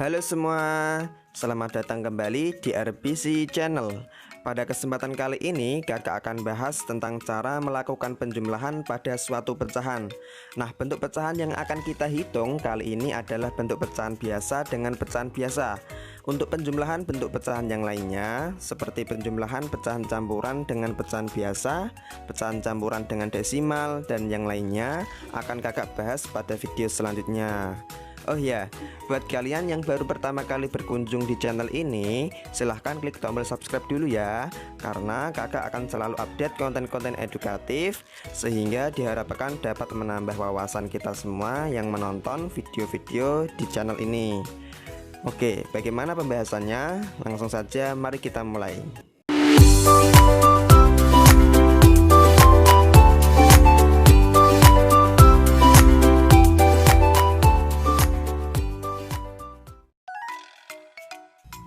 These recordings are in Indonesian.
Halo semua, selamat datang kembali di RBC Channel. Pada kesempatan kali ini kakak akan bahas tentang cara melakukan penjumlahan pada suatu pecahan. Nah, bentuk pecahan yang akan kita hitung kali ini adalah bentuk pecahan biasa dengan pecahan biasa. Untuk penjumlahan bentuk pecahan yang lainnya, seperti penjumlahan pecahan campuran dengan pecahan biasa, pecahan campuran dengan desimal, dan yang lainnya akan kakak bahas pada video selanjutnya. Oh ya, buat kalian yang baru pertama kali berkunjung di channel ini, silahkan klik tombol subscribe dulu ya, karena kakak akan selalu update konten-konten edukatif, sehingga diharapkan dapat menambah wawasan kita semua yang menonton video-video di channel ini. Oke, bagaimana pembahasannya? Langsung saja mari kita mulai.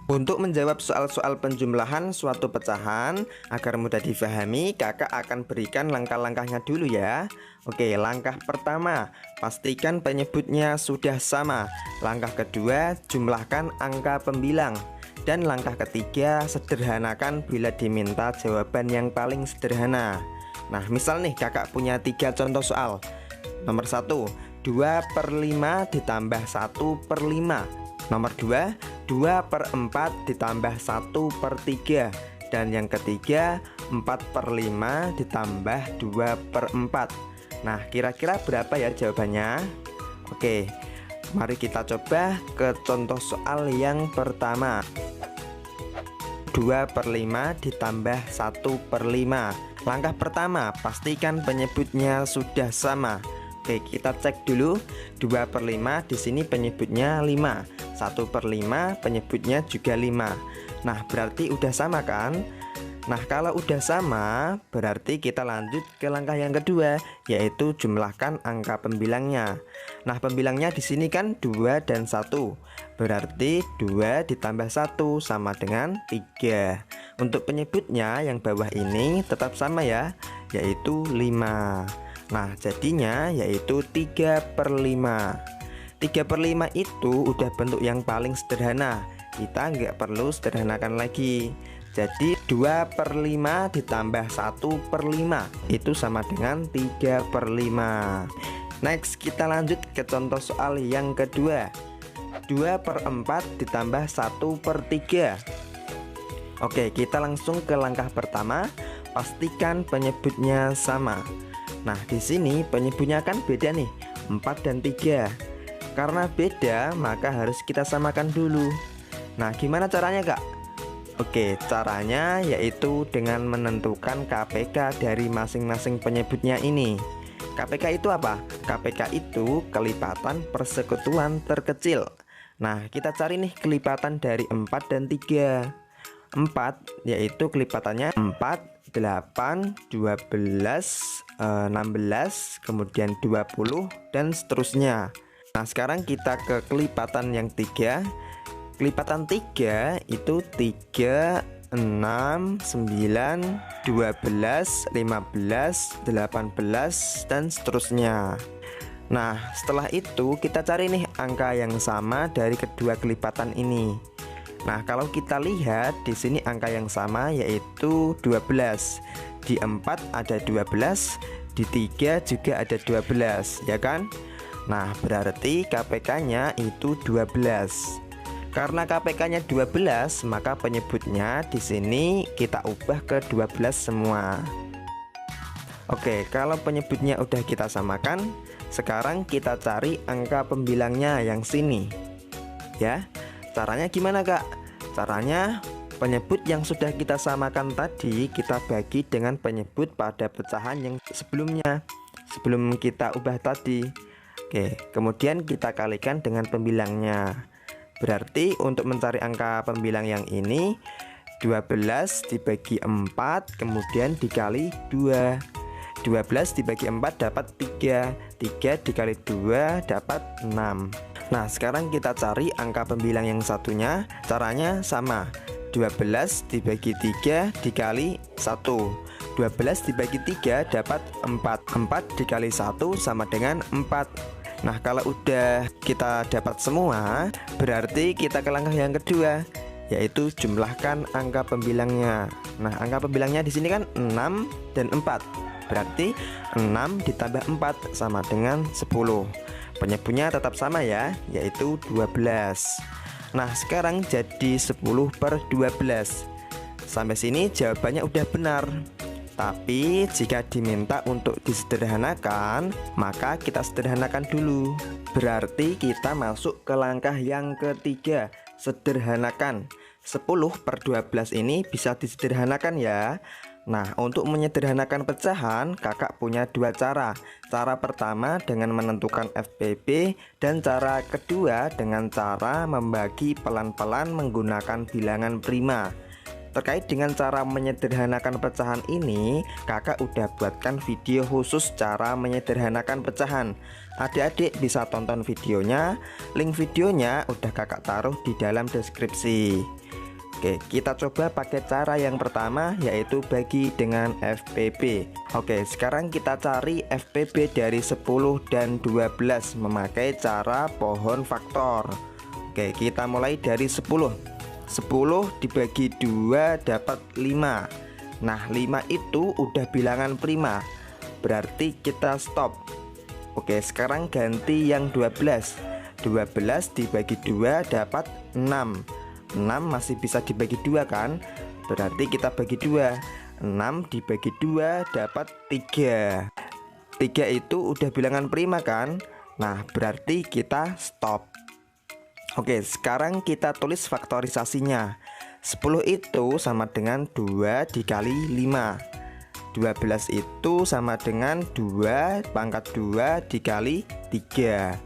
Untuk menjawab soal-soal penjumlahan suatu pecahan agar mudah difahami, kakak akan berikan langkah-langkahnya dulu ya. Oke, langkah pertama, pastikan penyebutnya sudah sama. Langkah kedua, jumlahkan angka pembilang. Dan langkah ketiga, sederhanakan bila diminta jawaban yang paling sederhana. Nah, misal nih kakak punya 3 contoh soal. Nomor 1, 2/5 ditambah 1/5. Nomor 2, 2/4 ditambah 1/3. Dan yang ketiga, 4/5 ditambah 2/4. Nah, kira-kira berapa ya jawabannya? Oke, mari kita coba ke contoh soal yang pertama. 2/5 ditambah 1/5. Langkah pertama, pastikan penyebutnya sudah sama. Oke, kita cek dulu. 2/5 di sini penyebutnya 5. 1/5 penyebutnya juga 5. Nah, berarti udah sama kan? Nah, kalau udah sama, berarti kita lanjut ke langkah yang kedua, yaitu jumlahkan angka pembilangnya. Nah, pembilangnya di sini kan 2 dan 1. Berarti 2 ditambah 1 sama dengan 3. Untuk penyebutnya yang bawah ini tetap sama ya, yaitu 5. Nah, jadinya yaitu 3/5. 3/5 itu udah bentuk yang paling sederhana. Kita nggak perlu sederhanakan lagi. Jadi 2/5 ditambah 1/5 itu sama dengan 3/5. Next, kita lanjut ke contoh soal yang kedua. 2/4 ditambah 1/3. Oke, kita langsung ke langkah pertama. Pastikan penyebutnya sama. Nah, di sini penyebutnya kan beda nih, 4 dan 3. Karena beda, maka harus kita samakan dulu. Nah, gimana caranya, Kak? Oke, caranya yaitu dengan menentukan KPK dari masing-masing penyebutnya ini. KPK itu apa? KPK itu kelipatan persekutuan terkecil. Nah, kita cari nih kelipatan dari 4 dan 3. 4 yaitu kelipatannya 4, 8, 12, 16, kemudian 20, dan seterusnya. Nah, sekarang kita ke kelipatan yang 3. Kelipatan 3 itu 3, 6, 9, 12, 15, 18, dan seterusnya. Nah, setelah itu kita cari nih angka yang sama dari kedua kelipatan ini. Nah, kalau kita lihat di sini angka yang sama yaitu 12. Di 4 ada 12, di 3 juga ada 12, ya kan? Nah, berarti KPK-nya itu 12. Karena KPK-nya 12, maka penyebutnya di sini kita ubah ke 12 semua. Oke, kalau penyebutnya udah kita samakan, sekarang kita cari angka pembilangnya yang sini. Ya. Caranya gimana, Kak? Caranya penyebut yang sudah kita samakan tadi kita bagi dengan penyebut pada pecahan yang sebelumnya, sebelum kita ubah tadi. Oke, kemudian kita kalikan dengan pembilangnya. Berarti untuk mencari angka pembilang yang ini 12 dibagi 4 kemudian dikali 2. 12 dibagi 4 dapat 3. 3 dikali 2 dapat 6. Nah, sekarang kita cari angka pembilang yang satunya. Caranya sama, 12 dibagi 3 dikali 1. 12 dibagi 3 dapat 4. 4 dikali 1 sama dengan 4. Nah, kalau udah kita dapat semua, berarti kita ke langkah yang kedua, yaitu jumlahkan angka pembilangnya. Nah, angka pembilangnya di sini kan 6 dan 4. Berarti 6 ditambah 4 sama dengan 10. Penyebutnya tetap sama ya, yaitu 12. Nah, sekarang jadi 10/12. Sampai sini jawabannya udah benar. Tapi jika diminta untuk disederhanakan, maka kita sederhanakan dulu. Berarti kita masuk ke langkah yang ketiga, sederhanakan. 10/12 ini bisa disederhanakan ya. Nah, untuk menyederhanakan pecahan, kakak punya dua cara. Cara pertama dengan menentukan FPB, dan cara kedua dengan cara membagi pelan-pelan menggunakan bilangan prima. Terkait dengan cara menyederhanakan pecahan ini, kakak udah buatkan video khusus cara menyederhanakan pecahan. Adik-adik bisa tonton videonya, link videonya udah kakak taruh di dalam deskripsi. Oke, kita coba pakai cara yang pertama, yaitu bagi dengan FPB. Oke, sekarang kita cari FPB dari 10 dan 12 memakai cara pohon faktor. Oke, kita mulai dari 10. 10 dibagi 2 dapat 5. Nah, 5 itu udah bilangan prima, berarti kita stop. Oke, sekarang ganti yang 12. 12 dibagi 2 dapat 6. 6 masih bisa dibagi 2 kan? Berarti kita bagi 2. 6 dibagi 2 dapat 3. 3 itu udah bilangan prima kan? Nah, berarti kita stop. Oke, sekarang kita tulis faktorisasinya. 10 itu sama dengan 2 dikali 5. 12 itu sama dengan 2 pangkat 2 dikali 3.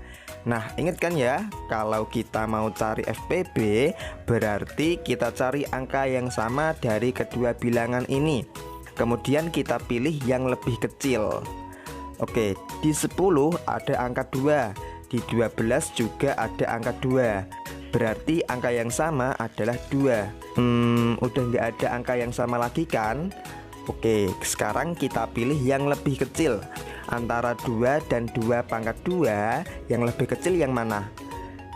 Nah, ingat kan ya, kalau kita mau cari FPB, berarti kita cari angka yang sama dari kedua bilangan ini. Kemudian kita pilih yang lebih kecil. Oke, di 10 ada angka 2. Di 12 juga ada angka 2. Berarti angka yang sama adalah 2. Udah nggak ada angka yang sama lagi kan? Oke, sekarang kita pilih yang lebih kecil. Antara 2 dan 2 pangkat 2, yang lebih kecil yang mana?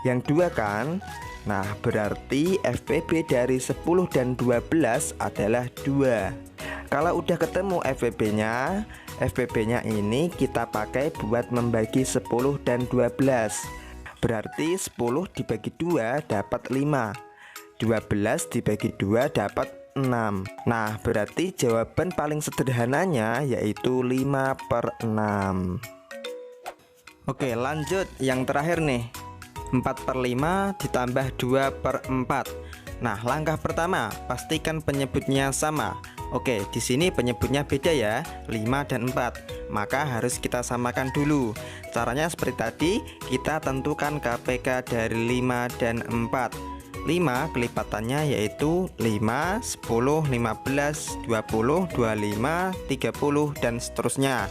Yang 2 kan? Nah, berarti FPB dari 10 dan 12 adalah 2. Kalau udah ketemu FPB-nya ini kita pakai buat membagi 10 dan 12. Berarti 10 dibagi 2 dapat 5. 12 dibagi 2 dapat 6. Nah, berarti jawaban paling sederhananya yaitu 5/6. Oke, lanjut yang terakhir nih. 4/5 ditambah 2/4. Nah, langkah pertama, pastikan penyebutnya sama. Oke, di sini penyebutnya beda ya, 5 dan 4. Maka harus kita samakan dulu. Caranya seperti tadi, kita tentukan KPK dari 5 dan 4. 5 kelipatannya yaitu 5, 10, 15, 20, 25, 30, dan seterusnya.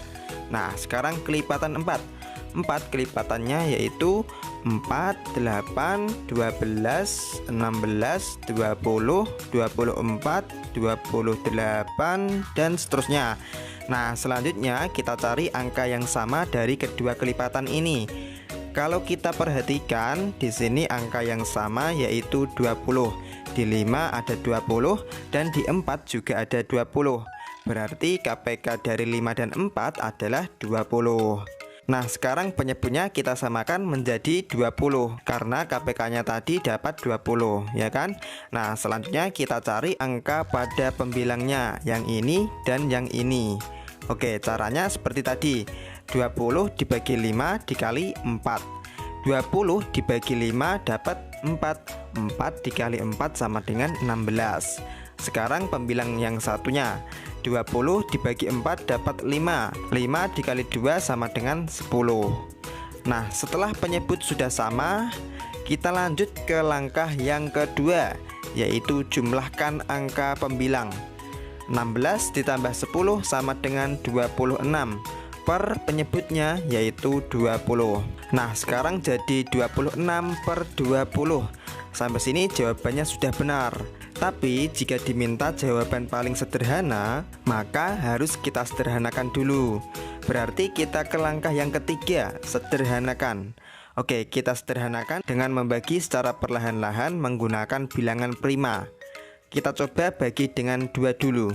Nah, sekarang kelipatan 4. 4 kelipatannya yaitu 4, 8, 12, 16, 20, 24, 28, dan seterusnya. Nah, selanjutnya kita cari angka yang sama dari kedua kelipatan ini. Kalau kita perhatikan di sini angka yang sama yaitu 20. Di 5 ada 20 dan di 4 juga ada 20. Berarti KPK dari 5 dan 4 adalah 20. Nah, sekarang penyebutnya kita samakan menjadi 20 karena KPK-nya tadi dapat 20, ya kan? Nah, selanjutnya kita cari angka pada pembilangnya, yang ini dan yang ini. Oke, caranya seperti tadi. 20 dibagi 5 dikali 4. 20 dibagi 5 dapat 4. 4 dikali 4 sama dengan 16. Sekarang pembilang yang satunya. 20 dibagi 4 dapat 5. 5 dikali 2 sama dengan 10. Nah, setelah penyebut sudah sama, kita lanjut ke langkah yang kedua, yaitu jumlahkan angka pembilang. 16 ditambah 10 sama dengan 26. Per penyebutnya yaitu 20. Nah, sekarang jadi 26/20. Sampai sini jawabannya sudah benar. Tapi jika diminta jawaban paling sederhana, maka harus kita sederhanakan dulu. Berarti kita ke langkah yang ketiga, sederhanakan. Oke, kita sederhanakan dengan membagi secara perlahan-lahan menggunakan bilangan prima. Kita coba bagi dengan 2 dulu.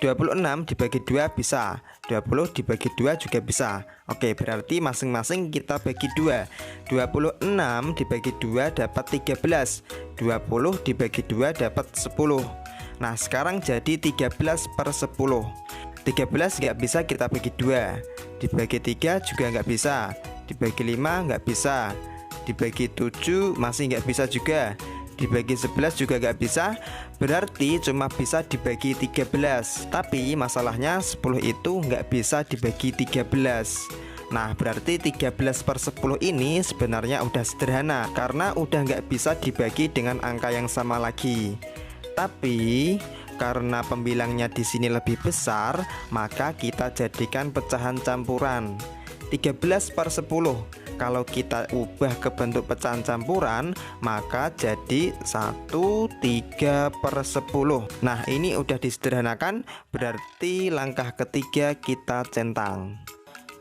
26 dibagi 2 bisa, 20 dibagi 2 juga bisa. Oke, berarti masing-masing kita bagi 2. 26 dibagi 2 dapat 13, 20 dibagi 2 dapat 10. Nah, sekarang jadi 13/10. 13 nggak bisa kita bagi 2, dibagi 3 juga nggak bisa, dibagi 5 nggak bisa, dibagi 7 masih nggak bisa juga, dibagi 11 juga nggak bisa. Berarti cuma bisa dibagi 13. Tapi masalahnya 10 itu nggak bisa dibagi 13. Nah, berarti 13/10 ini sebenarnya udah sederhana karena udah nggak bisa dibagi dengan angka yang sama lagi. Tapi karena pembilangnya di sini lebih besar, maka kita jadikan pecahan campuran. 13/10 kalau kita ubah ke bentuk pecahan campuran, maka jadi 1/3/10. Nah, ini udah disederhanakan, berarti langkah ketiga kita centang.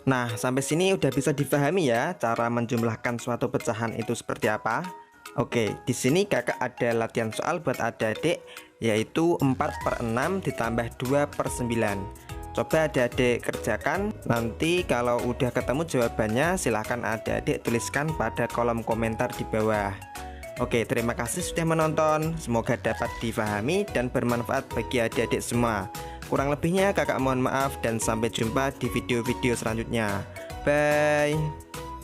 Nah, sampai sini udah bisa dipahami ya cara menjumlahkan suatu pecahan itu seperti apa. Oke, di sini kakak ada latihan soal buat adik-adik, yaitu 4/6 ditambah 2/9. Coba adik-adik kerjakan. Nanti kalau udah ketemu jawabannya, silahkan adik-adik tuliskan pada kolom komentar di bawah. Oke, terima kasih sudah menonton. Semoga dapat difahami dan bermanfaat bagi adik-adik semua. Kurang lebihnya kakak mohon maaf dan sampai jumpa di video-video selanjutnya. Bye.